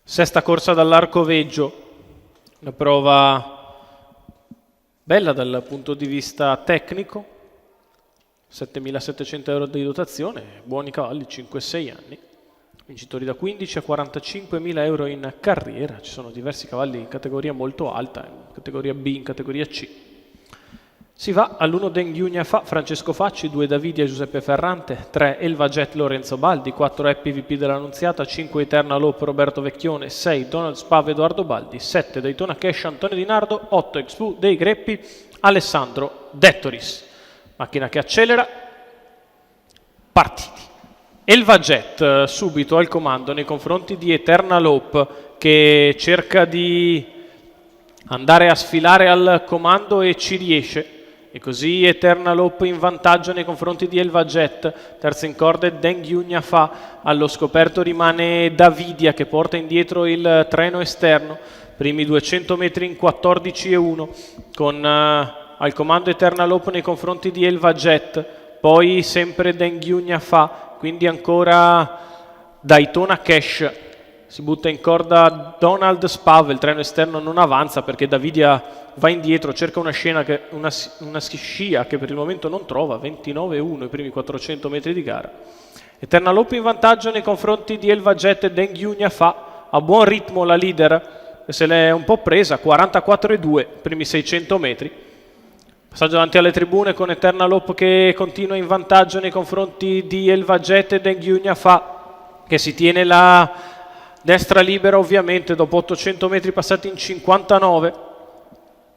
Sesta corsa dall'Arcoveggio, una prova bella dal punto di vista tecnico, 7.700 euro di dotazione, buoni cavalli, 5-6 anni, vincitori da 15 a 45.000 euro in carriera, ci sono diversi cavalli in categoria molto alta, in categoria B, in categoria C. Si va all'1 Denghiugna Fa, Francesco Facci, 2 Davidia Giuseppe Ferrante, 3 Elva Jet Lorenzo Baldi, 4 EPVP dell'Annunziata, 5 Eternal Hope Roberto Vecchione, 6 Donald Spav Edoardo Baldi, 7 Daytona Cash Antonio Di Nardo, 8 Expu dei Greppi Alessandro Dettoris. Macchina che accelera, partiti. Elva Jet subito al comando nei confronti di Eternal Hope che cerca di andare a sfilare al comando e ci riesce. E così Eternal Hope in vantaggio nei confronti di Elva Jet, terza in corda è Denghiugna Fa, allo scoperto rimane Davidia che porta indietro il treno esterno, primi 200 metri in 14,1 con al comando Eternal Hope nei confronti di Elva Jet, poi sempre Denghiugna Fa, quindi ancora Daytona Cash. Si butta in corda Donald Spav, il treno esterno non avanza perché Davidia va indietro, cerca una scia che per il momento non trova, 29,1 i primi 400 metri di gara. Eternal Hope in vantaggio nei confronti di Elva Jet e Denghiugna Fa, a buon ritmo la leader, se l'è un po' presa, 44,2 primi 600 metri. Passaggio davanti alle tribune con Eternal Hope che continua in vantaggio nei confronti di Elva Jet e Denghiugna Fa, che si tiene la destra libera ovviamente dopo 800 metri passati in 59.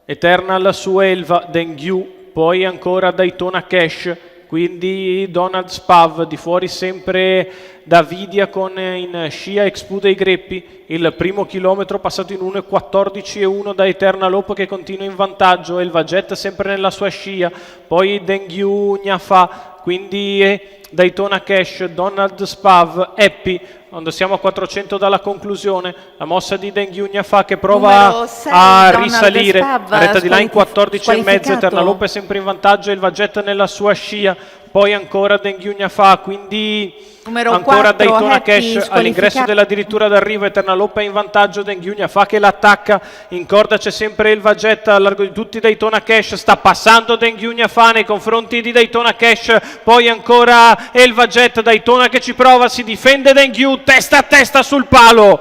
Eternal su Elva, Denghiu, poi ancora Daytona Cash, quindi Donald Spav, di fuori sempre Davidia con in scia Expu dei Greppi, il primo chilometro passato in 1,14,1 da Eternal Hope che continua in vantaggio, Elva Jet sempre nella sua scia, poi Denghiugna Fa, quindi Daytona Cash, Donald Spav, Happy, quando siamo a 400 dalla conclusione, la mossa di Denghiugna Fa che prova 6, a Donald risalire, Spav, a retta di là in 14,5, Eternal Hope è squalificato. sempre in vantaggio, Elva Jet nella sua scia, poi ancora Denghiugna Fa, quindi Numero ancora 4, Daytona Happy, Cash all'ingresso squalificato. dell'addirittura d'arrivo, Eternal Hope è in vantaggio, Denghiugna Fa che l'attacca, in corda c'è sempre Elva Jet a largo di tutti, Daytona Cash sta passando Denghiugna Fa nei confronti di Daytona Cash, poi ancora Elva Jet, Daytona che ci prova, si difende Denghiu, testa a testa sul palo.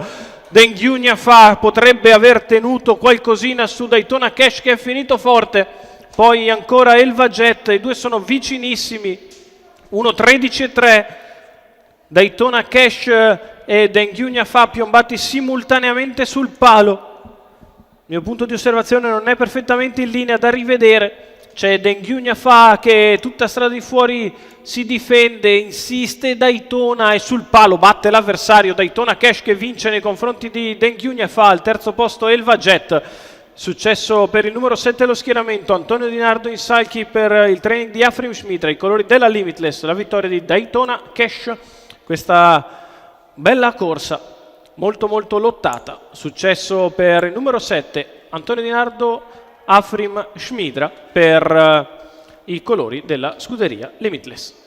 Denghiugna Fa potrebbe aver tenuto qualcosina su Daytona Cash che è finito forte, poi ancora Elva Jet, i due sono vicinissimi, 1,13,3, Daytona Cash e Denghiugna Fa piombati simultaneamente sul palo. Il mio punto di osservazione non è perfettamente in linea, da rivedere. C'è Denghiugna Fa che tutta strada di fuori si difende, insiste, Daytona è sul palo, batte l'avversario, Daytona Cash che vince nei confronti di Denghiugna Fa, al terzo posto Elva Jet. Successo per il numero 7 lo schieramento, Antonio Di Nardo in salchi per il training di Afrim Schmitra, i colori della Limitless, la vittoria di Daytona Cash, questa bella corsa, molto molto lottata, successo per il numero 7, Antonio Di Nardo, Afrim Schmidra per i colori della scuderia Limitless.